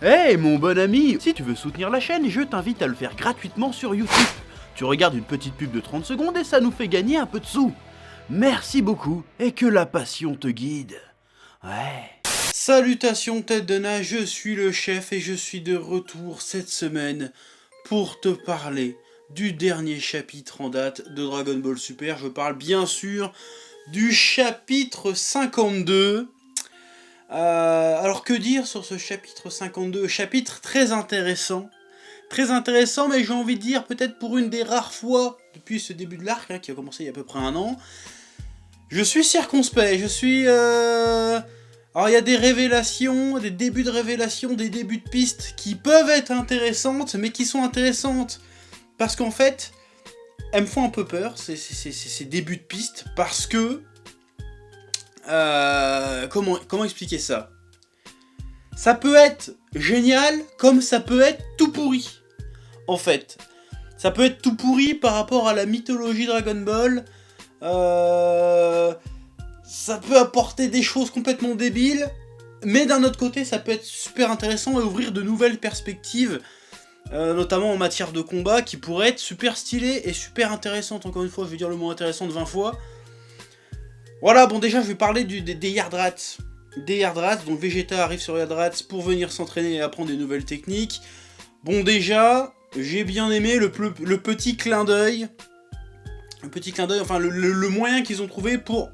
Hey mon bon ami, si tu veux soutenir la chaîne, je t'invite à le faire gratuitement sur YouTube. Tu regardes une petite pub de 30 secondes et ça nous fait gagner un peu de sous. Merci beaucoup et que la passion te guide. Ouais. Salutations tête de nage, je suis le chef et je suis de retour cette semaine pour te parler du dernier chapitre en date de Dragon Ball Super. Je parle bien sûr du chapitre 52. Alors que dire sur ce chapitre 52? Chapitre très intéressant, mais j'ai envie de dire peut-être pour une des rares fois depuis ce début de l'arc, qui a commencé il y a à peu près un an. Je suis circonspect, Alors il y a des révélations, des débuts de révélations, des débuts de pistes qui peuvent être intéressantes, mais qui sont intéressantes parce qu'en fait, elles me font un peu peur, ces débuts de pistes, parce que... comment expliquer ça? Ça peut être génial, comme ça peut être tout pourri. En fait, ça peut être tout pourri par rapport à la mythologie Dragon Ball. Ça peut apporter des choses complètement débiles, mais d'un autre côté, ça peut être super intéressant et ouvrir de nouvelles perspectives, notamment en matière de combat, qui pourraient être super stylées et super intéressantes. Encore une fois, je vais dire le mot intéressant de 20 fois. Voilà, bon déjà, je vais parler des Yardrats. Des Yardrats, donc Vegeta arrive sur Yardrats pour venir s'entraîner et apprendre des nouvelles techniques. Bon déjà, j'ai bien aimé le petit clin d'œil. Enfin le moyen qu'ils ont trouvé pour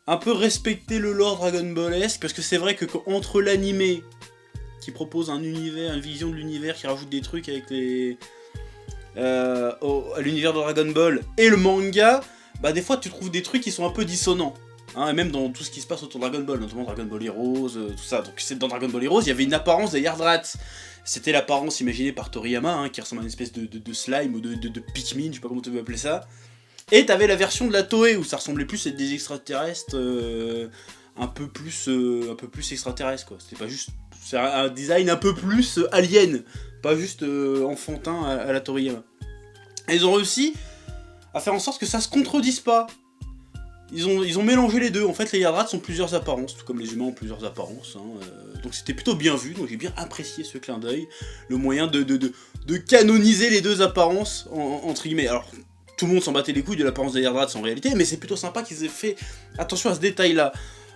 un peu respecter le lore Dragon Ballesque, parce que c'est vrai que entre l'animé, qui propose un univers, une vision de l'univers, qui rajoute des trucs avec les... à l'univers de Dragon Ball, et le manga, bah des fois tu trouves des trucs qui sont un peu dissonants. Hein, et même dans tout ce qui se passe autour de Dragon Ball, notamment Dragon Ball Heroes, tout ça. Donc dans Dragon Ball Heroes, il y avait une apparence des Yardrats. C'était l'apparence imaginée par Toriyama, qui ressemble à une espèce de slime ou de Pikmin, je sais pas comment tu veux appeler ça. Et t'avais la version de la Toei, où ça ressemblait plus à des extraterrestres un peu plus extraterrestres, quoi. C'était pas juste... C'est un design un peu plus alien, pas juste enfantin à la Toriyama. Et ils ont réussi à faire en sorte que ça se contredise pas. Ils ont mélangé les deux. En fait, les Yardrats sont plusieurs apparences, tout comme les humains ont plusieurs apparences. Donc c'était plutôt bien vu, donc j'ai bien apprécié ce clin d'œil. Le moyen de canoniser les deux apparences, entre guillemets. Alors, tout le monde s'en battait les couilles de l'apparence des Yardrats en réalité, mais c'est plutôt sympa qu'ils aient fait attention à ce détail-là.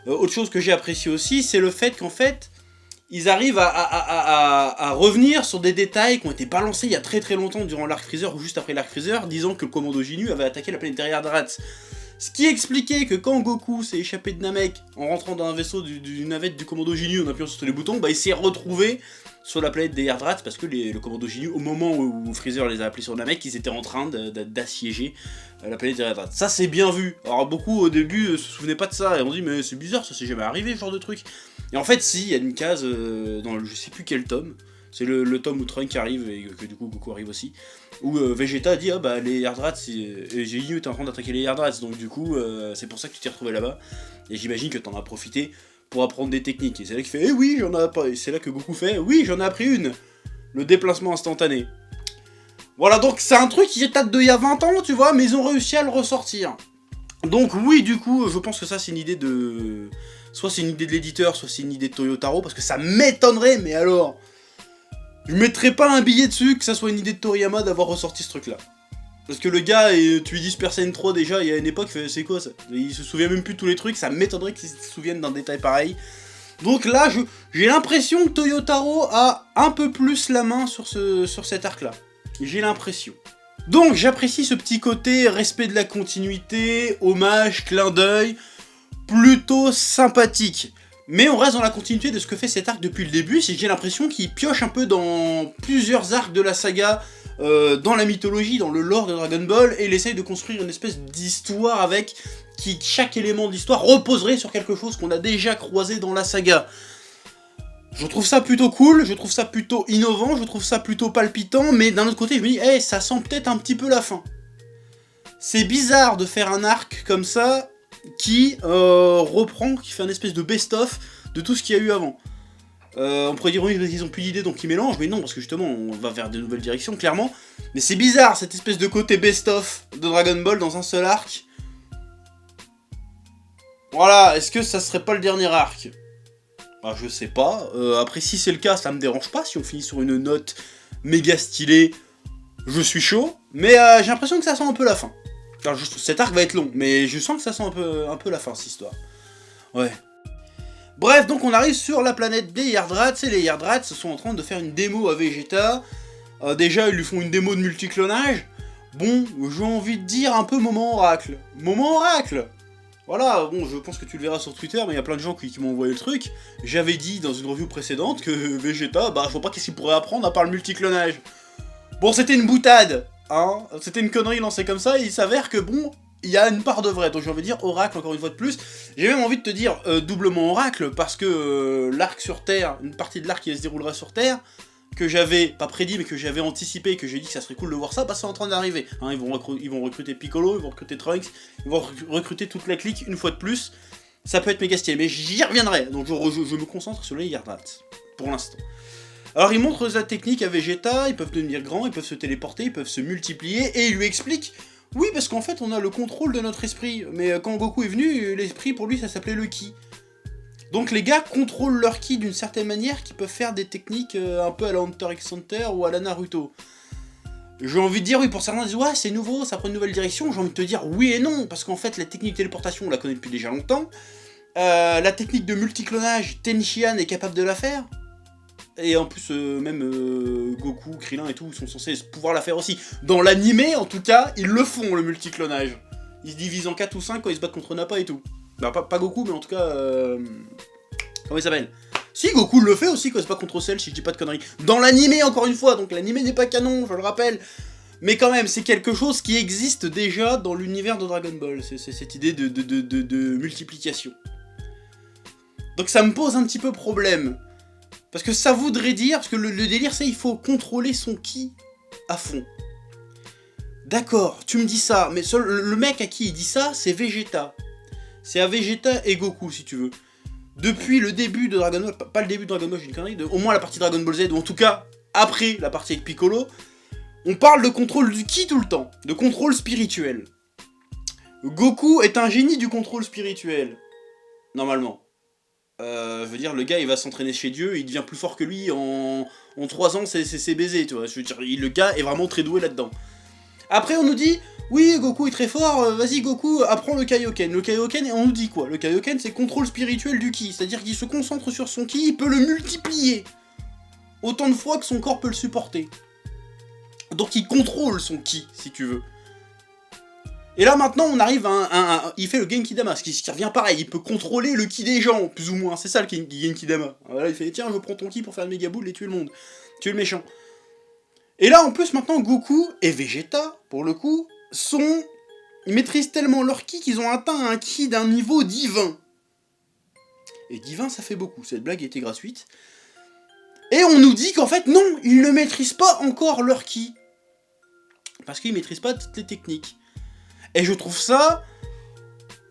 Autre chose que j'ai apprécié aussi, c'est le fait qu'en fait, ils arrivent à revenir sur des détails qui ont été balancés il y a très longtemps durant l'arc Freezer, ou juste après l'arc Freezer, disant que le commando Ginyu avait attaqué la planète des Yardrats. Ce qui expliquait que quand Goku s'est échappé de Namek en rentrant dans un vaisseau d'une navette du commando Ginyu en appuyant sur tous les boutons, bah il s'est retrouvé sur la planète des Yardrats parce que le commando Ginyu, au moment où Freezer les a appelés sur Namek, ils étaient en train d'assiéger la planète des Yardrats. Ça c'est bien vu. Alors beaucoup au début se souvenaient pas de ça et on dit mais c'est bizarre, ça s'est jamais arrivé ce genre de truc. Et en fait si, il y a une case dans je sais plus quel tome. C'est le tome où Trunks arrive et que du coup Goku arrive aussi. Où Vegeta dit ah bah les Yardrats, Ginyu était en train d'attaquer les Yardrats, donc du coup c'est pour ça que tu t'es retrouvé là-bas. Et j'imagine que t'en as profité pour apprendre des techniques. Et c'est là qu'il fait eh oui j'en ai appris. Et c'est là que Goku fait oui j'en ai appris une. Le déplacement instantané. Voilà, donc c'est un truc qui date d'il y a 20 ans, tu vois, mais ils ont réussi à le ressortir. Donc oui, du coup, je pense que ça c'est une idée de... Soit c'est une idée de l'éditeur, soit c'est une idée de Toyotaro, parce que ça m'étonnerait, mais alors... Je mettrais pas un billet dessus que ça soit une idée de Toriyama d'avoir ressorti ce truc-là. Parce que le gars, tu lui dis Super Saiyan 3 déjà, il y a une époque, c'est quoi ça? Il se souvient même plus de tous les trucs, ça m'étonnerait qu'il se souvienne d'un détail pareil. Donc là, j'ai l'impression que Toyotaro a un peu plus la main sur cet arc-là. J'ai l'impression. Donc j'apprécie ce petit côté respect de la continuité, hommage, clin d'œil, plutôt sympathique. Mais on reste dans la continuité de ce que fait cet arc depuis le début, c'est que j'ai l'impression qu'il pioche un peu dans plusieurs arcs de la saga, dans la mythologie, dans le lore de Dragon Ball, et il essaye de construire une espèce d'histoire avec qui chaque élément d'histoire reposerait sur quelque chose qu'on a déjà croisé dans la saga. Je trouve ça plutôt cool, je trouve ça plutôt innovant, je trouve ça plutôt palpitant, mais d'un autre côté je me dis, hey, ça sent peut-être un petit peu la fin. C'est bizarre de faire un arc comme ça, qui reprend, qui fait un espèce de best-of de tout ce qu'il y a eu avant. On pourrait dire oui, ils ont plus d'idées donc ils mélangent, mais non, parce que justement on va vers de nouvelles directions, clairement. Mais c'est bizarre cette espèce de côté best-of de Dragon Ball dans un seul arc. Voilà, est-ce que ça serait pas le dernier arc? Ah, je sais pas. Après, si c'est le cas, ça me dérange pas. Si on finit sur une note méga stylée, je suis chaud. Mais j'ai l'impression que ça sent un peu la fin. Alors, cet arc va être long, mais je sens que ça sent un peu la fin, cette histoire. Ouais. Bref, donc on arrive sur la planète des Yardrats, et les Yardrats sont en train de faire une démo à Vegeta. Déjà, ils lui font une démo de multiclonage. Bon, j'ai envie de dire un peu moment oracle. Moment oracle! Voilà, bon, je pense que tu le verras sur Twitter, mais il y a plein de gens qui m'ont envoyé le truc. J'avais dit dans une review précédente que Vegeta, bah je vois pas qu'est-ce qu'il pourrait apprendre à part le multiclonage. Bon, c'était une boutade, hein, c'était une connerie lancée comme ça, et il s'avère que bon, il y a une part de vrai, donc j'ai envie de dire oracle encore une fois de plus. J'ai même envie de te dire doublement oracle, parce que l'arc sur Terre, une partie de l'arc qui se déroulera sur Terre, que j'avais, pas prédit, mais que j'avais anticipé, que j'ai dit que ça serait cool de voir ça, bah c'est en train d'arriver. Hein, ils vont recruter Piccolo, ils vont recruter Trunks, ils vont recruter toute la clique une fois de plus. Ça peut être méga stylé, mais j'y reviendrai, donc je me concentre sur les Yardrats, pour l'instant. Alors ils montrent la technique à Vegeta, ils peuvent devenir grands, ils peuvent se téléporter, ils peuvent se multiplier, et ils lui expliquent, oui parce qu'en fait on a le contrôle de notre esprit, mais quand Goku est venu, l'esprit pour lui ça s'appelait le Ki. Donc les gars contrôlent leur ki d'une certaine manière qui peuvent faire des techniques un peu à la Hunter x Hunter ou à la Naruto. J'ai envie de dire oui, pour certains ils disent ouais c'est nouveau, ça prend une nouvelle direction, j'ai envie de te dire oui et non, parce qu'en fait la technique de téléportation on la connaît depuis déjà longtemps, la technique de multiclonage, Tenshinhan est capable de la faire, et en plus même Goku, Krillin et tout sont censés pouvoir la faire aussi. Dans l'animé en tout cas, ils le font le multiclonage. Ils se divisent en 4 ou 5 quand ils se battent contre Nappa et tout. Bah, pas Goku, mais en tout cas... Comment il s'appelle? Si, Goku le fait aussi quand c'est pas contre Cell, si je dis pas de conneries. Dans l'animé, encore une fois, donc l'animé n'est pas canon, je le rappelle. Mais quand même, c'est quelque chose qui existe déjà dans l'univers de Dragon Ball. C'est cette idée de multiplication. Donc ça me pose un petit peu problème. Parce que ça voudrait dire... Parce que le délire, c'est il faut contrôler son ki à fond. D'accord, tu me dis ça, mais le mec à qui il dit ça, c'est Vegeta. C'est à Vegeta et Goku, si tu veux. Depuis le début de Dragon Ball, pas le début de Dragon Ball, j'ai une connerie, au moins la partie Dragon Ball Z, ou en tout cas, après la partie avec Piccolo, on parle de contrôle du ki tout le temps, de contrôle spirituel. Goku est un génie du contrôle spirituel, normalement. Je veux dire, le gars, il va s'entraîner chez Dieu, il devient plus fort que lui, en 3 ans, c'est baisé, tu vois. Je veux dire, le gars est vraiment très doué là-dedans. Après, on nous dit... Oui, Goku est très fort, vas-y Goku, apprends le Kaioken. Le Kaioken, on nous dit quoi? Le Kaioken, c'est contrôle spirituel du ki, c'est-à-dire qu'il se concentre sur son ki, il peut le multiplier autant de fois que son corps peut le supporter. Donc il contrôle son ki, si tu veux. Et là maintenant, on arrive à il fait le Genkidama, ce qui revient pareil, il peut contrôler le ki des gens, plus ou moins, c'est ça le Genkidama. Voilà, il fait, tiens, je prends ton ki pour faire une méga boule et tuer le monde, tuer le méchant. Et là, en plus, maintenant, Goku et Vegeta, pour le coup... Ils maîtrisent tellement leur ki qu'ils ont atteint un ki d'un niveau divin. Et divin, ça fait beaucoup. Cette blague était gratuite. Et on nous dit qu'en fait, non, ils ne maîtrisent pas encore leur ki. Parce qu'ils maîtrisent pas toutes les techniques. Et je trouve ça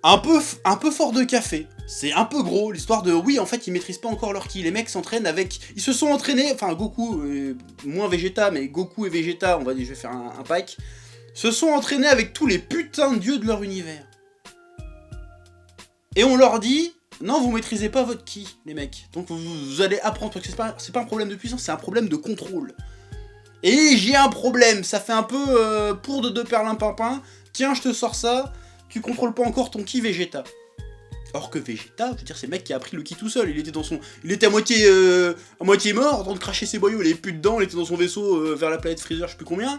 un peu fort de café. C'est un peu gros, l'histoire de... Oui, en fait, ils maîtrisent pas encore leur ki. Les mecs s'entraînent avec... Ils se sont entraînés... Enfin, Goku, moins Vegeta, mais Goku et Vegeta, on va dire, je vais faire un pack... se sont entraînés avec tous les putains de dieux de leur univers. Et on leur dit, non, vous maîtrisez pas votre ki, les mecs. Donc vous allez apprendre, parce que c'est pas un problème de puissance, c'est un problème de contrôle. Et j'ai un problème, ça fait un peu pour de deux perlimpinpin, tiens, je te sors ça, tu contrôles pas encore ton ki Vegeta. Or que Vegeta, je veux dire, c'est le mec qui a appris le ki tout seul, il était à moitié mort, en train de cracher ses boyaux, il avait plus de dents, il était dans son vaisseau vers la planète Freezer, je sais plus combien.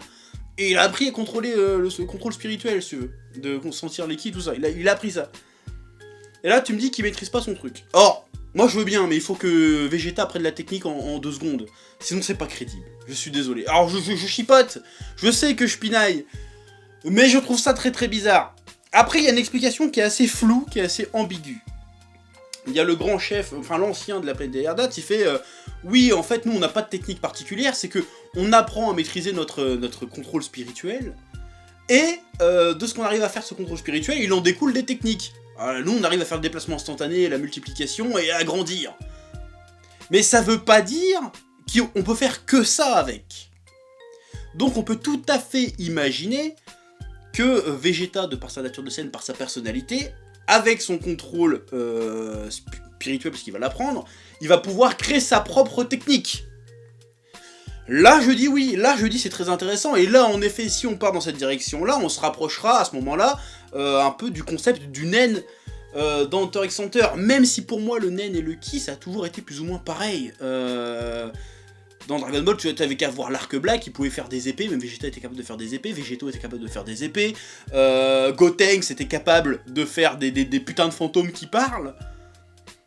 Et il a appris à contrôler le contrôle spirituel, si tu veux. De sentir les ki, tout ça. Il a appris ça. Et là, tu me dis qu'il maîtrise pas son truc. Or, moi je veux bien, mais il faut que Vegeta apprenne la technique en 2 secondes. Sinon, c'est pas crédible. Je suis désolé. Alors, je chipote. Je sais que je pinaille. Mais je trouve ça très très bizarre. Après, il y a une explication qui est assez floue, qui est assez ambiguë. Il y a le grand chef, enfin l'ancien de la planète des Yardrats, il fait oui, en fait, nous, on n'a pas de technique particulière, c'est que on apprend à maîtriser notre contrôle spirituel, et de ce qu'on arrive à faire ce contrôle spirituel, il en découle des techniques. Nous, on arrive à faire le déplacement instantané, la multiplication, et à grandir. Mais ça veut pas dire qu'on peut faire que ça avec. Donc on peut tout à fait imaginer que Vegeta, de par sa nature de scène, par sa personnalité, avec son contrôle spirituel parce qu'il va l'apprendre, il va pouvoir créer sa propre technique. Là je dis oui, là je dis c'est très intéressant, et là en effet si on part dans cette direction-là, on se rapprochera à ce moment-là un peu du concept du nen dans Hunter x Hunter, même si pour moi le nen et le ki ça a toujours été plus ou moins pareil. Dans Dragon Ball, tu avais qu'à voir l'arc black, il pouvait faire des épées, même Vegeta était capable de faire des épées, Végéto était capable de faire des épées, Gotenks était capable de faire des putains de fantômes qui parlent.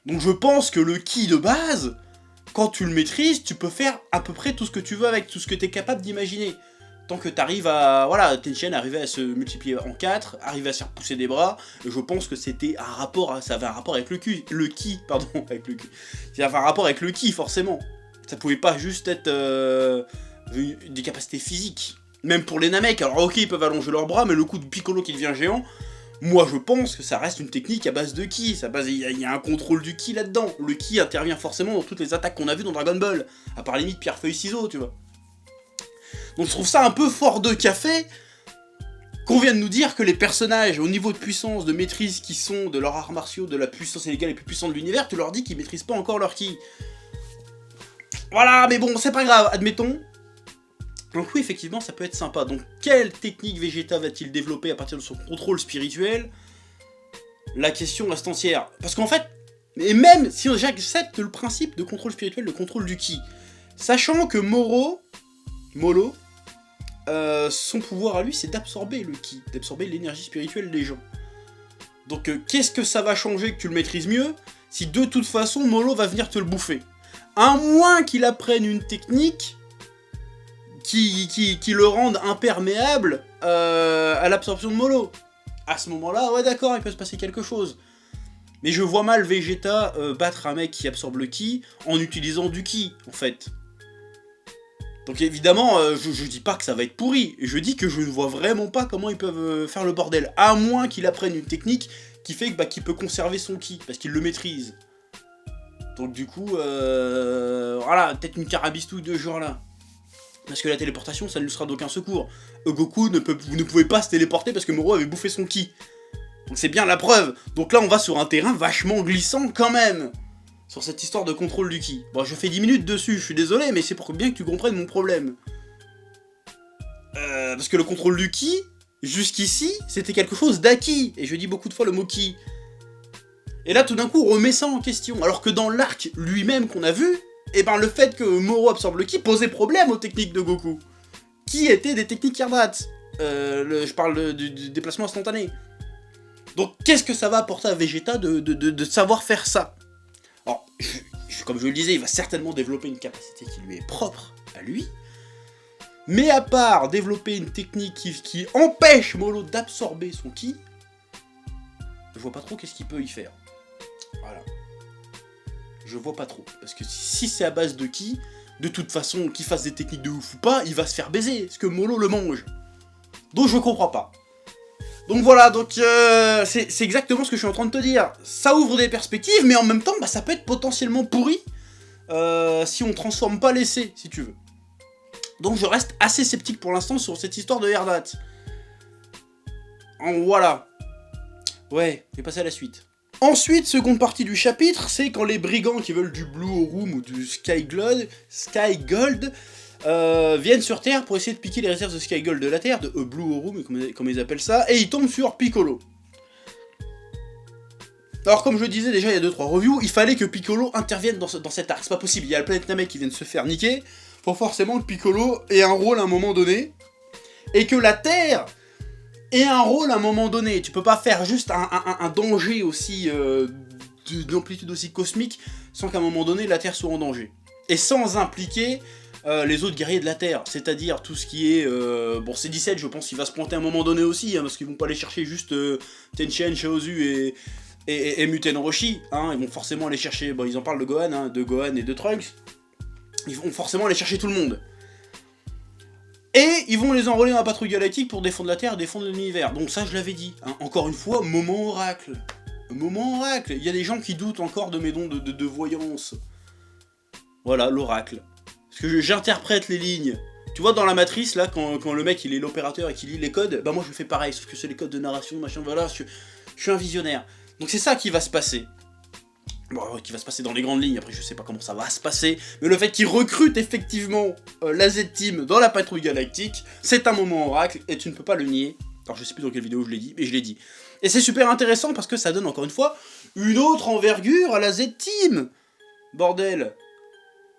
Donc je pense que le ki de base, quand tu le maîtrises, tu peux faire à peu près tout ce que tu veux avec, tout ce que tu es capable d'imaginer. Tant que tu arrives à... Voilà, Tenshin arrivait à se multiplier en 4, arrivait à se faire pousser des bras, et je pense que c'était un rapport, ça avait un rapport avec le ki, avec le ki. Ça avait un rapport avec le ki, forcément. Ça pouvait pas juste être des capacités physiques. Même pour les Namek, alors ok, ils peuvent allonger leurs bras, mais le coup de Piccolo qui devient géant, moi je pense que ça reste une technique à base de ki. Il y a un contrôle du ki là-dedans. Le ki intervient forcément dans toutes les attaques qu'on a vues dans Dragon Ball. À part limite pierre, feuille, ciseaux, tu vois. Donc je trouve ça un peu fort de café qu'on vienne nous dire que les personnages au niveau de puissance, de maîtrise qui sont de leurs arts martiaux, de la puissance illégale les plus puissants de l'univers, tu leur dis qu'ils maîtrisent pas encore leur ki. Voilà, mais bon, c'est pas grave, admettons. Donc oui, effectivement, ça peut être sympa. Donc, quelle technique Vegeta va-t-il développer à partir de son contrôle spirituel? La question reste entière. Parce qu'en fait, et même si j'accepte le principe de contrôle spirituel, de contrôle du ki, sachant que Molo, son pouvoir à lui, c'est d'absorber le ki, d'absorber l'énergie spirituelle des gens. Donc, qu'est-ce que ça va changer que tu le maîtrises mieux, si de toute façon, Molo va venir te le bouffer? À moins qu'il apprenne une technique qui le rende imperméable à l'absorption de Molo. À ce moment-là, ouais d'accord, il peut se passer quelque chose. Mais je vois mal Vegeta battre un mec qui absorbe le ki en utilisant du ki, en fait. Donc évidemment, je dis pas que ça va être pourri, je dis que je ne vois vraiment pas comment ils peuvent faire le bordel. À moins qu'il apprenne une technique qui fait qu'il peut conserver son ki, parce qu'il le maîtrise. Donc du coup, voilà, peut-être une carabistouille de ce genre-là. Parce que la téléportation, ça ne lui sera d'aucun secours. Goku vous ne pouvez pas se téléporter parce que Moro avait bouffé son ki. Donc c'est bien la preuve. Donc là, on va sur un terrain vachement glissant quand même. Sur cette histoire de contrôle du ki. Bon, je fais 10 minutes dessus, je suis désolé, mais c'est pour bien que tu comprennes mon problème. Parce que le contrôle du ki, jusqu'ici, c'était quelque chose d'acquis. Et je dis beaucoup de fois le mot ki. Et là, tout d'un coup, on remet ça en question. Alors que dans l'arc lui-même qu'on a vu, eh ben, le fait que Moro absorbe le ki posait problème aux techniques de Goku. Qui étaient des techniques Yardrat. Je parle du déplacement instantané. Donc, qu'est-ce que ça va apporter à Vegeta de savoir faire ça? Alors, comme je le disais, il va certainement développer une capacité qui lui est propre à lui. Mais à part développer une technique qui empêche Molo d'absorber son ki, je vois pas trop qu'est-ce qu'il peut y faire. Voilà. Je vois pas trop. Parce que si c'est à base de ki, de toute façon, qu'il fasse des techniques de ouf ou pas, il va se faire baiser, parce que Molo le mange. Donc je comprends pas. Donc voilà, donc c'est exactement ce que je suis en train de te dire. Ça ouvre des perspectives, mais en même temps, bah, ça peut être potentiellement pourri si on transforme pas l'essai, si tu veux. Donc je reste assez sceptique pour l'instant sur cette histoire de Yardrat. Voilà. Ouais, je vais passer à la suite. Ensuite, seconde partie du chapitre, c'est quand les brigands qui veulent du Blue Room ou du Sky Gold viennent sur Terre pour essayer de piquer les réserves de Sky Gold de la Terre, de Blue Room, comme ils appellent ça, et ils tombent sur Piccolo. Alors comme je le disais déjà il y a 2-3 reviews, il fallait que Piccolo intervienne dans cet arc, c'est pas possible, il y a la planète Namek qui vient de se faire niquer, faut forcément que Piccolo ait un rôle à un moment donné, et que la Terre ait un rôle à un moment donné. Tu peux pas faire juste un danger aussi, d'amplitude aussi cosmique, sans qu'à un moment donné la Terre soit en danger. Et sans impliquer les autres guerriers de la Terre, c'est-à-dire tout ce qui est... bon, C-17, je pense qu'il va se pointer à un moment donné aussi, hein, parce qu'ils vont pas aller chercher juste Tenshin, Chaozu et Muten Roshi, hein, ils vont forcément aller chercher... Bon, ils en parlent de Gohan, hein, de Gohan et de Trunks. Ils vont forcément aller chercher tout le monde. Et ils vont les enrôler dans la patrouille galactique pour défendre la Terre, défendre l'univers. Donc ça, je l'avais dit. Hein. Encore une fois, moment oracle. Moment oracle. Il y a des gens qui doutent encore de mes dons de voyance. Voilà, l'oracle. Parce que j'interprète les lignes. Tu vois, dans la matrice, là, quand le mec, il est l'opérateur et qu'il lit les codes, bah moi, je fais pareil, sauf que c'est les codes de narration, machin, voilà, je suis un visionnaire. Donc c'est ça qui va se passer. Bon, qui va se passer dans les grandes lignes, après je sais pas comment ça va se passer, mais le fait qu'ils recrutent effectivement la Z-Team dans la patrouille galactique, c'est un moment oracle, et tu ne peux pas le nier. Alors je sais plus dans quelle vidéo je l'ai dit, mais je l'ai dit. Et c'est super intéressant parce que ça donne encore une fois une autre envergure à la Z-Team. Bordel.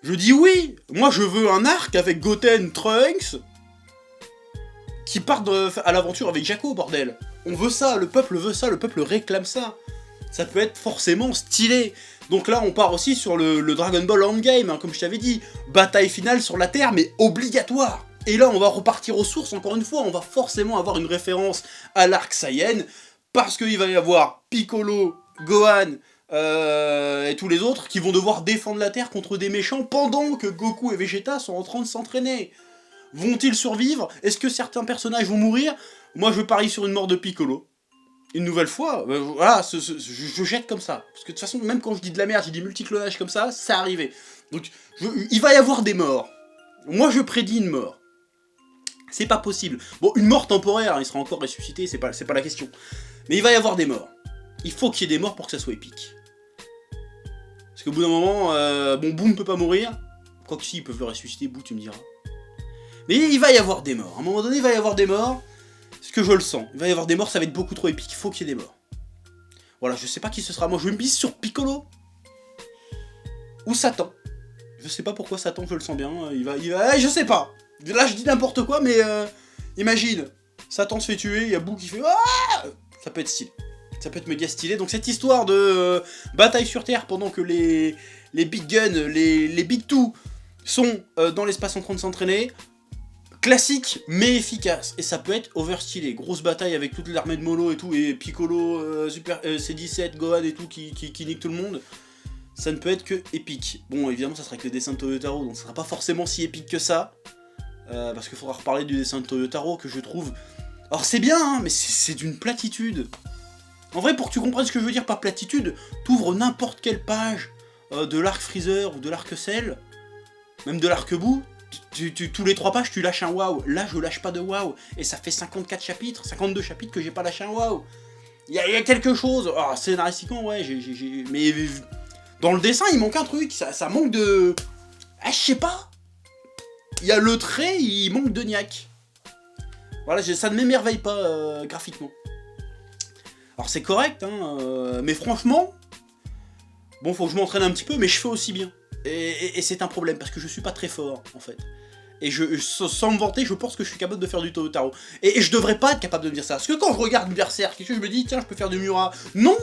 Je dis oui, moi je veux un arc avec Goten, Trunks, qui partent à l'aventure avec Jaco, bordel. On veut ça, le peuple réclame ça. Ça peut être forcément stylé. Donc là, on part aussi sur le Dragon Ball Endgame, hein, comme je t'avais dit. Bataille finale sur la Terre, mais obligatoire. Et là, on va repartir aux sources, encore une fois. On va forcément avoir une référence à l'arc Saiyan, parce qu'il va y avoir Piccolo, Gohan, et tous les autres qui vont devoir défendre la Terre contre des méchants pendant que Goku et Vegeta sont en train de s'entraîner. Vont-ils survivre? Est-ce que certains personnages vont mourir? Moi, je parie sur une mort de Piccolo. Une nouvelle fois, voilà, je jette comme ça. Parce que de toute façon, même quand je dis de la merde, j'ai dit multiclonage comme ça, c'est arrivé. Donc, il va y avoir des morts. Moi, je prédis une mort. C'est pas possible. Bon, une mort temporaire, hein, il sera encore ressuscité, c'est pas la question. Mais il va y avoir des morts. Il faut qu'il y ait des morts pour que ça soit épique. Parce qu'au bout d'un moment, bon, Boo ne peut pas mourir. Quoique si, ils peuvent le ressusciter, Boo, tu me diras. Mais il va y avoir des morts. À un moment donné, il va y avoir des morts. Parce que je le sens. Il va y avoir des morts, ça va être beaucoup trop épique. Il faut qu'il y ait des morts. Voilà, je sais pas qui ce sera. Moi, je me bise sur Piccolo. Ou Satan. Je sais pas pourquoi Satan, je le sens bien. Il va... je sais pas. Là, je dis n'importe quoi, mais imagine. Satan se fait tuer, il y a Boo qui fait... Ah, ça peut être stylé. Ça peut être méga stylé. Donc cette histoire de bataille sur Terre pendant que les Big Guns, les Big Two sont dans l'espace en train de s'entraîner... Classique, mais efficace. Et ça peut être overstylé. Grosse bataille avec toute l'armée de Molo et tout, et Piccolo, C17, Gohan et tout, qui nique tout le monde. Ça ne peut être que épique. Bon, évidemment, ça sera que le dessin de Toyotaro, donc ça sera pas forcément si épique que ça. Parce qu'il faudra reparler du dessin de Toyotaro, que je trouve... Alors c'est bien, hein, mais c'est d'une platitude. En vrai, pour que tu comprennes ce que je veux dire par platitude, t'ouvres n'importe quelle page de l'arc Freezer ou de l'arc Cell, même de l'arc Boo, tous les 3 pages, tu lâches un waouh. Là, je lâche pas de waouh. Et ça fait 54 chapitres, 52 chapitres que j'ai pas lâché un waouh. Il y a quelque chose. Oh, scénaristiquement, ouais, mais dans le dessin, il manque un truc. Ça manque de... Ah, je sais pas. Il y a le trait, il manque de niaque. Voilà, ça ne m'émerveille pas graphiquement. Alors, c'est correct, hein, mais franchement... Bon, faut que je m'entraîne un petit peu, mais je fais aussi bien. Et c'est un problème, parce que je suis pas très fort, en fait. Et sans me vanter, je pense que je suis capable de faire du Toyotaro. Et je devrais pas être capable de me dire ça. Parce que quand je regarde Berserk, je me dis, tiens, je peux faire du Miura. Non.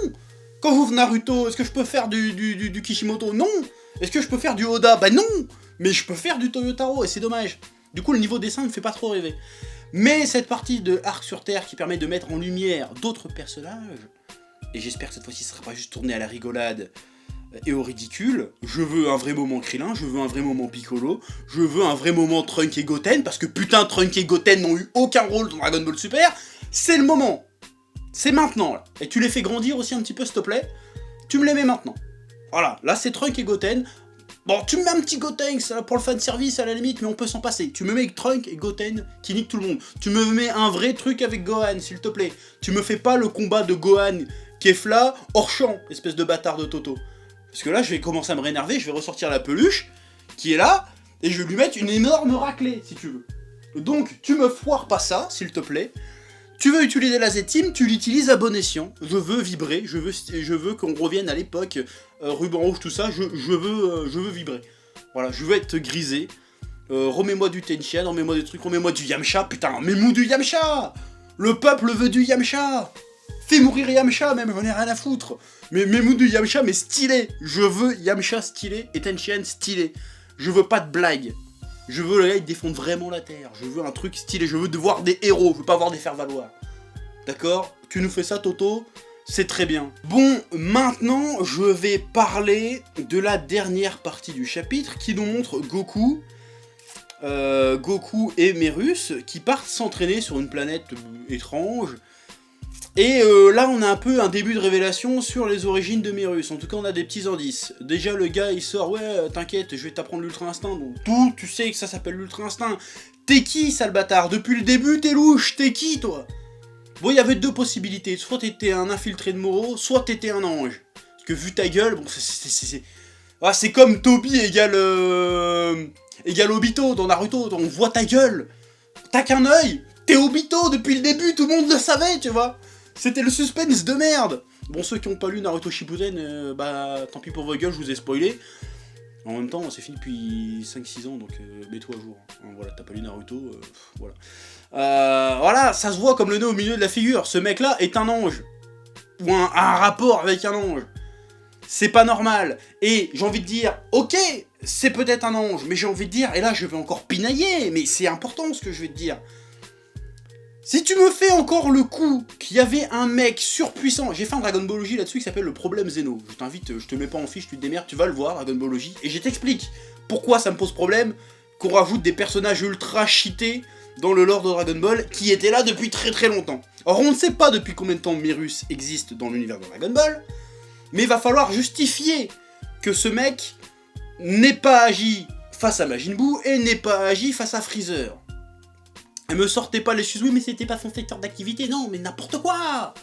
Quand j'ouvre Naruto, est-ce que je peux faire du Kishimoto? Non. Est-ce que je peux faire du Oda? Bah non. Mais je peux faire du Toyotaro, et c'est dommage. Du coup, le niveau dessin ne me fait pas trop rêver. Mais cette partie de Arc sur Terre qui permet de mettre en lumière d'autres personnages, et j'espère que cette fois-ci, ce sera pas juste tourné à la rigolade et au ridicule. Je veux un vrai moment Krillin, je veux un vrai moment Piccolo, je veux un vrai moment Trunks et Goten, parce que putain, Trunks et Goten n'ont eu aucun rôle dans Dragon Ball Super. C'est le moment. C'est maintenant, là. Et tu les fais grandir aussi un petit peu, s'il te plaît. Tu me les mets maintenant. Voilà, là c'est Trunks et Goten. Bon, tu me mets un petit Goten pour le fanservice à la limite, mais on peut s'en passer. Tu me mets Trunks et Goten qui nique tout le monde. Tu me mets un vrai truc avec Gohan, s'il te plaît. Tu me fais pas le combat de Gohan Kefla hors champ, espèce de bâtard de Toto. Parce que là, je vais commencer à me rénerver, je vais ressortir la peluche, qui est là, et je vais lui mettre une énorme raclée, si tu veux. Donc, tu me foires pas ça, s'il te plaît. Tu veux utiliser la Z-Team, tu l'utilises à bon escient. Je veux vibrer, je veux qu'on revienne à l'époque, ruban rouge, tout ça, je veux vibrer. Voilà, je veux être grisé. Remets-moi du Tenshinhan, remets-moi des trucs, remets-moi du Yamcha, putain, remets-moi du Yamcha. Le peuple veut du Yamcha. Fais mourir Yamcha, même, j'en ai rien à foutre. Mais mood du Yamcha, mais stylé. Je veux Yamcha stylé et Tenshinhan stylé. Je veux pas de blague. Je veux le gars, il défende vraiment la Terre. Je veux un truc stylé. Je veux voir des héros. Je veux pas voir des faire-valoir. D'accord? Tu nous fais ça, Toto? C'est très bien. Bon, maintenant, je vais parler de la dernière partie du chapitre qui nous montre Goku. Goku et Merus qui partent s'entraîner sur une planète étrange. Et là, on a un peu un début de révélation sur les origines de Merus. En tout cas, on a des petits indices. Déjà, le gars, il sort, ouais, t'inquiète, je vais t'apprendre l'Ultra Instinct. Donc, tout, tu sais que ça s'appelle l'Ultra Instinct. T'es qui, sale bâtard? Depuis le début, t'es louche. T'es qui, toi? Bon, il y avait deux possibilités. Soit t'étais un infiltré de Moro, soit t'étais un ange. Parce que vu ta gueule, bon, c'est comme Tobi égale Obito dans Naruto, on voit ta gueule. T'as qu'un œil, t'es Obito depuis le début, tout le monde le savait, tu vois. C'était le suspense de merde. Bon, ceux qui ont pas lu Naruto Shippuden, bah tant pis pour vos gueules, je vous ai spoilé. En même temps, c'est fini depuis 5-6 ans, donc mets-toi à jour. Hein, voilà, t'as pas lu Naruto, voilà. Voilà, ça se voit comme le nez au milieu de la figure. Ce mec-là est un ange. Ou un rapport avec un ange. C'est pas normal. Et j'ai envie de dire, ok, c'est peut-être un ange, mais j'ai envie de dire, et là je vais encore pinailler, mais c'est important ce que je vais te dire. Si tu me fais encore le coup qu'il y avait un mec surpuissant, j'ai fait un Dragon Ball J là-dessus qui s'appelle le problème Zeno. Je t'invite, je te mets pas en fiche, tu te démerdes, tu vas le voir, Dragon Ball J, et je t'explique pourquoi ça me pose problème qu'on rajoute des personnages ultra cheatés dans le lore de Dragon Ball qui étaient là depuis très très longtemps. Or on ne sait pas depuis combien de temps Myrus existe dans l'univers de Dragon Ball, mais il va falloir justifier que ce mec n'ait pas agi face à Majin Buu et n'ait pas agi face à Freezer. Et me sortez pas les excuses, oui mais c'était pas son secteur d'activité, non mais n'importe quoi.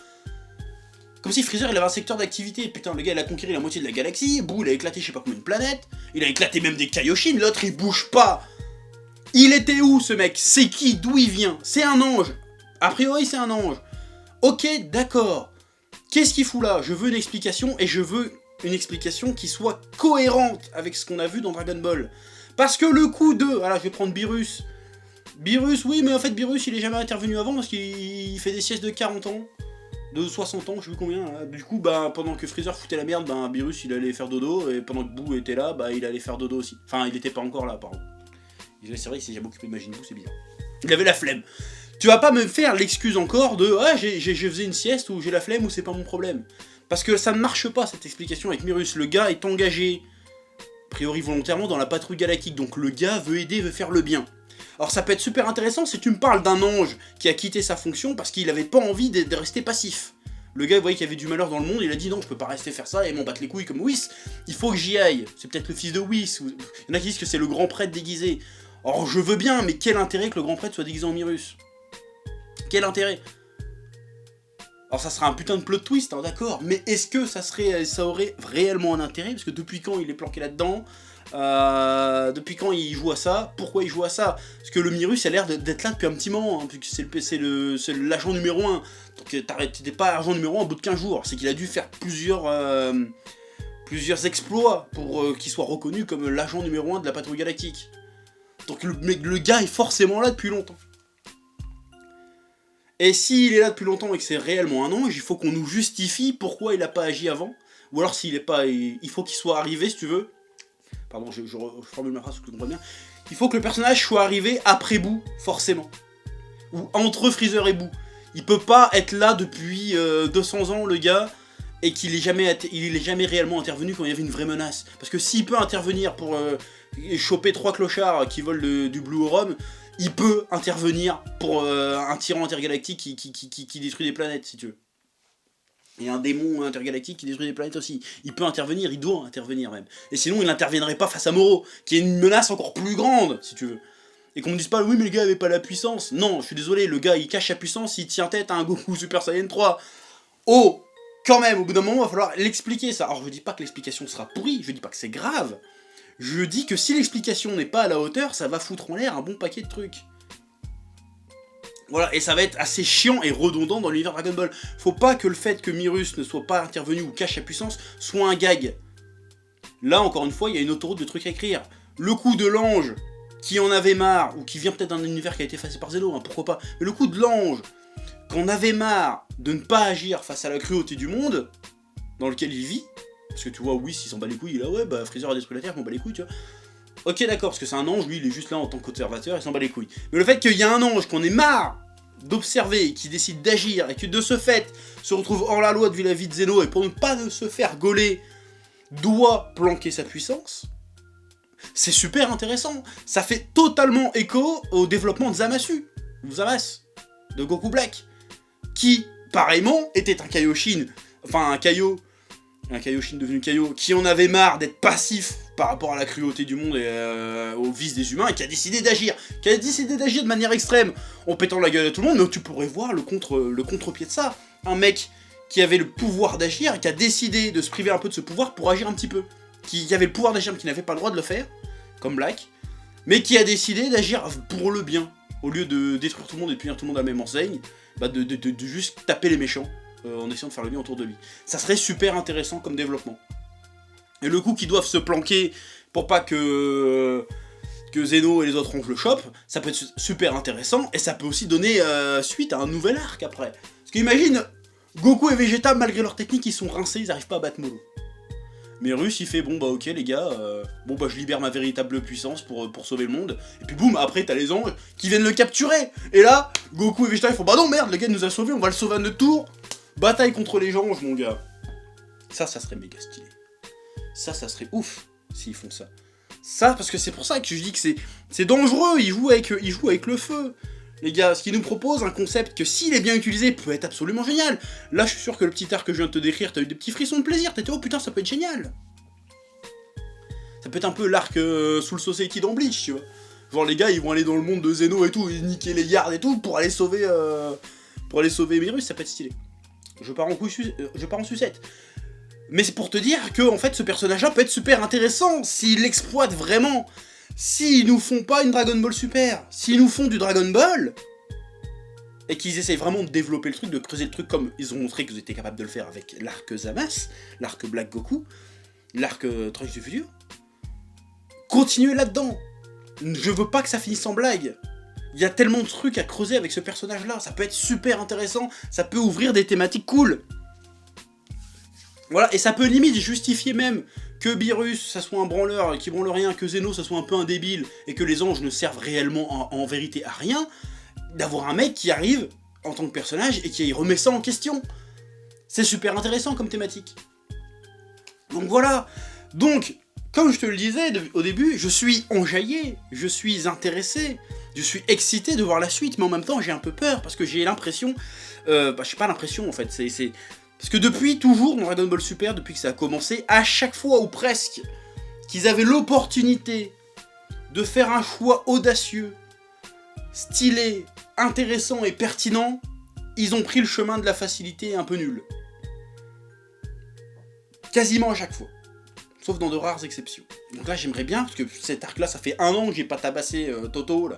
Comme si Freezer il avait un secteur d'activité, putain le gars il a conquéri la moitié de la galaxie, Buu il a éclaté je sais pas combien de planètes, il a éclaté même des Kaioshin, l'autre il bouge pas. Il était où ce mec? C'est qui? D'où il vient? C'est un ange. A priori c'est un ange. Ok d'accord. Qu'est-ce qu'il fout là? Je veux une explication, et je veux une explication qui soit cohérente avec ce qu'on a vu dans Dragon Ball. Parce que le coup de... Voilà, je vais prendre Beerus. Beerus, oui, mais en fait, Beerus, il est jamais intervenu avant, parce qu'il fait des siestes de 40 ans. De 60 ans, je sais plus combien. Là. Du coup, bah, pendant que Freezer foutait la merde, bah, Beerus, il allait faire dodo, et pendant que Boo était là, bah, il allait faire dodo aussi. Enfin, il était pas encore là, pardon. C'est vrai, il s'est jamais occupé de Majin Buu, c'est bizarre. Il avait la flemme. Tu vas pas me faire l'excuse encore de « Ah, je faisais une sieste ou j'ai la flemme ou c'est pas mon problème ». Parce que ça ne marche pas cette explication avec Myrus. Le gars est engagé, a priori volontairement, dans la patrouille galactique. Donc le gars veut aider, veut faire le bien. Alors ça peut être super intéressant si tu me parles d'un ange qui a quitté sa fonction parce qu'il avait pas envie de rester passif. Le gars, vous voyez qu'il y avait du malheur dans le monde, il a dit non, je peux pas rester faire ça et m'en battre les couilles comme Whis. Il faut que j'y aille. C'est peut-être le fils de Whis. Il y en a qui disent que c'est le grand prêtre déguisé. Or je veux bien, mais quel intérêt que le grand prêtre soit déguisé en Myrus? Quel intérêt? Alors ça sera un putain de plot twist, hein, d'accord, mais est-ce que ça aurait réellement un intérêt? Parce que depuis quand il est planqué là-dedans? Depuis quand il joue à ça? Pourquoi il joue à ça? Parce que le Myrus a l'air d'être là depuis un petit moment, hein, puisque c'est l'agent numéro 1. Donc t'es pas agent numéro 1 au bout de 15 jours. C'est qu'il a dû faire plusieurs exploits pour qu'il soit reconnu comme l'agent numéro 1 de la patrouille galactique. Donc le gars est forcément là depuis longtemps. Et s'il est là depuis longtemps et que c'est réellement un ange, il faut qu'on nous justifie pourquoi il n'a pas agi avant. Ou alors s'il est pas... Il faut qu'il soit arrivé, si tu veux. Pardon, je formule ma phrase pour que tu comprennes bien. Il faut que le personnage soit arrivé après Boo, forcément. Ou entre Freezer et Boo. Il peut pas être là depuis 200 ans, le gars, et qu'il est jamais réellement intervenu quand il y avait une vraie menace. Parce que s'il peut intervenir pour choper 3 clochards qui volent du Blue Orum, il peut intervenir pour un tyran intergalactique qui détruit des planètes, si tu veux. Et un démon intergalactique qui détruit des planètes aussi. Il peut intervenir, il doit intervenir même. Et sinon, il n'interviendrait pas face à Moro, qui est une menace encore plus grande, si tu veux. Et qu'on me dise pas, oui, mais le gars avait pas la puissance. Non, je suis désolé, le gars, il cache sa puissance, il tient tête à un Goku Super Saiyan 3. Oh, quand même, au bout d'un moment, il va falloir l'expliquer, ça. Alors, je dis pas que l'explication sera pourrie, je dis pas que c'est grave. Je dis que si l'explication n'est pas à la hauteur, ça va foutre en l'air un bon paquet de trucs. Voilà, et ça va être assez chiant et redondant dans l'univers Dragon Ball. Faut pas que le fait que Myrus ne soit pas intervenu ou cache sa puissance soit un gag. Là, encore une fois, il y a une autoroute de trucs à écrire. Le coup de l'ange, qui en avait marre, ou qui vient peut-être d'un univers qui a été effacé par Zeno, hein, pourquoi pas. Mais le coup de l'ange, qu'on avait marre de ne pas agir face à la cruauté du monde, dans lequel il vit, parce que tu vois, oui, s'il s'en bat les couilles, il est là, ouais, bah Freezer a détruit la Terre, je m'en bats les couilles, tu vois. Ok, d'accord, parce que c'est un ange, lui, il est juste là en tant qu'observateur, il s'en bat les couilles. Mais le fait qu'il y a un ange qu'on ait marre d'observer, qui décide d'agir, et que de ce fait, se retrouve hors la loi de la vie de Zeno, et pour ne pas se faire gauler, doit planquer sa puissance, c'est super intéressant. Ça fait totalement écho au développement de Zamasu, ou Zamas, de Goku Black, qui, pareillement, était un Kaioshin, enfin un Kaioshin devenu Kaio, qui en avait marre d'être passif par rapport à la cruauté du monde et aux vices des humains, et qui a décidé d'agir. De manière extrême, en pétant la gueule à tout le monde, mais tu pourrais voir le contre-pied de ça. Un mec qui avait le pouvoir d'agir et qui a décidé de se priver un peu de ce pouvoir pour agir un petit peu. Qui avait le pouvoir d'agir mais qui n'avait pas le droit de le faire, comme Black, mais qui a décidé d'agir pour le bien. Au lieu de détruire tout le monde et de punir tout le monde à la même enseigne, bah de juste taper les méchants en essayant de faire le bien autour de lui. Ça serait super intéressant comme développement. Et le coup qu'ils doivent se planquer pour pas que Zeno et les autres rongent le shop, ça peut être super intéressant, et ça peut aussi donner suite à un nouvel arc après. Parce qu'imagine, Goku et Vegeta, malgré leur technique, ils sont rincés, ils arrivent pas à battre Molo. Mais Russe il fait bon bah ok les gars, je libère ma véritable puissance pour sauver le monde. Et puis boum, après t'as les anges qui viennent le capturer. Et là, Goku et Vegeta ils font bah non merde, le gars nous a sauvés, on va le sauver à notre tour. Bataille contre les anges mon gars. Ça serait méga stylé. Ça serait ouf s'ils font ça. Ça parce que c'est pour ça que je dis que c'est dangereux, ils jouent avec le feu. Les gars, ce qu'ils nous proposent, un concept que s'il est bien utilisé, peut être absolument génial. Là, je suis sûr que le petit arc que je viens de te décrire, t'as eu des petits frissons de plaisir, t'étais oh putain, ça peut être génial. Ça peut être un peu l'arc Soul Society dans Bleach, tu vois. Genre les gars, ils vont aller dans le monde de Zeno et tout, et niquer les gardes et tout, pour aller sauver Merus, ça peut être stylé. Je pars en sucette. Mais c'est pour te dire que, en fait, ce personnage-là peut être super intéressant, s'il l'exploite vraiment. S'ils nous font pas une Dragon Ball Super, s'ils nous font du Dragon Ball, et qu'ils essayent vraiment de développer le truc, de creuser le truc comme ils ont montré qu'ils étaient capables de le faire avec l'arc Zamasu, l'arc Black Goku, l'arc Trunks du futur, continuez là-dedans. Je veux pas que ça finisse en blague. Il y a tellement de trucs à creuser avec ce personnage-là, ça peut être super intéressant, ça peut ouvrir des thématiques cool. Voilà, et ça peut limite justifier même que Beerus, ça soit un branleur qui branle rien, que Zeno, ça soit un peu un débile, et que les anges ne servent réellement en vérité à rien, d'avoir un mec qui arrive en tant que personnage et qui remet ça en question. C'est super intéressant comme thématique. Donc voilà. Donc, comme je te le disais au début, je suis enjaillé, je suis intéressé, je suis excité de voir la suite, mais en même temps j'ai un peu peur, parce que j'ai l'impression... je sais pas l'impression en fait, c'est... Parce que depuis toujours, dans Dragon Ball Super, depuis que ça a commencé, à chaque fois ou presque, qu'ils avaient l'opportunité de faire un choix audacieux, stylé, intéressant et pertinent, ils ont pris le chemin de la facilité un peu nul. Quasiment à chaque fois. Sauf dans de rares exceptions. Donc là, j'aimerais bien, parce que cet arc-là, ça fait 1 an que j'ai pas tabassé Toto, là.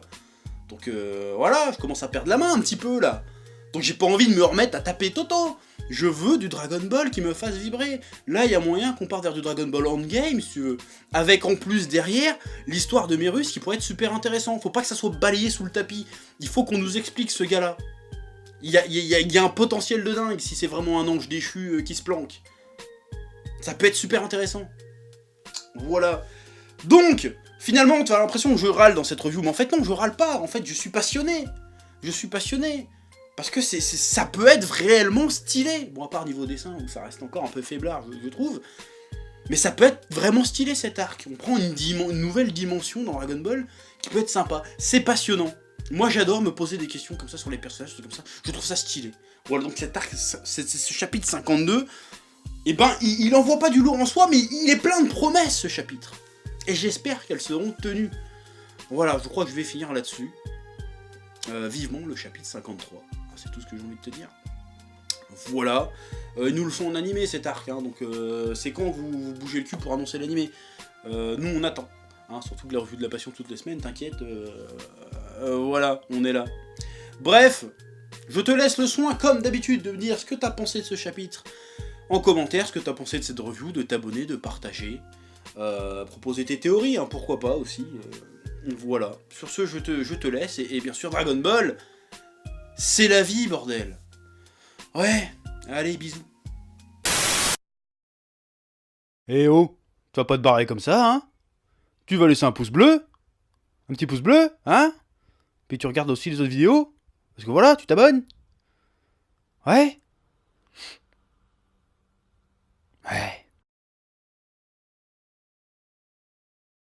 Donc voilà, je commence à perdre la main un petit peu, là. Donc j'ai pas envie de me remettre à taper Toto. Je veux du Dragon Ball qui me fasse vibrer. Là, il y a moyen qu'on parte vers du Dragon Ball Endgame, si tu veux. Avec en plus derrière, l'histoire de Merus qui pourrait être super intéressant. Faut pas que ça soit balayé sous le tapis. Il faut qu'on nous explique ce gars-là. Il y a un potentiel de dingue si c'est vraiment un ange déchu qui se planque. Ça peut être super intéressant. Voilà. Donc, finalement, tu as l'impression que je râle dans cette review. Mais en fait, non, je râle pas. En fait, je suis passionné. Je suis passionné. Parce que ça peut être réellement stylé. Bon, à part niveau dessin, où ça reste encore un peu faiblard, je trouve. Mais ça peut être vraiment stylé, cet arc. On prend une nouvelle dimension dans Dragon Ball qui peut être sympa. C'est passionnant. Moi, j'adore me poser des questions comme ça sur les personnages, comme ça. Je trouve ça stylé. Voilà, donc cet arc, ce chapitre 52, eh ben, il envoie pas du lourd en soi, mais il est plein de promesses, ce chapitre. Et j'espère qu'elles seront tenues. Voilà, je crois que je vais finir là-dessus. Vivement le chapitre 53. C'est tout ce que j'ai envie de te dire. Voilà. Ils nous le font en animé, cet arc, hein, donc c'est quand vous bougez le cul pour annoncer l'animé. Nous, on attend. Hein, surtout que la revue de la passion toutes les semaines, t'inquiète. Voilà, on est là. Bref, je te laisse le soin, comme d'habitude, de me dire ce que t'as pensé de ce chapitre en commentaire, ce que t'as pensé de cette review, de t'abonner, de partager, proposer tes théories, hein, pourquoi pas aussi. Voilà. Sur ce, je te laisse, et bien sûr, Dragon Ball, c'est la vie, bordel. Ouais, allez, bisous. Eh oh, tu vas pas te barrer comme ça, hein? Tu vas laisser un pouce bleu? Un petit pouce bleu, hein? Puis tu regardes aussi les autres vidéos? Parce que voilà, tu t'abonnes? Ouais?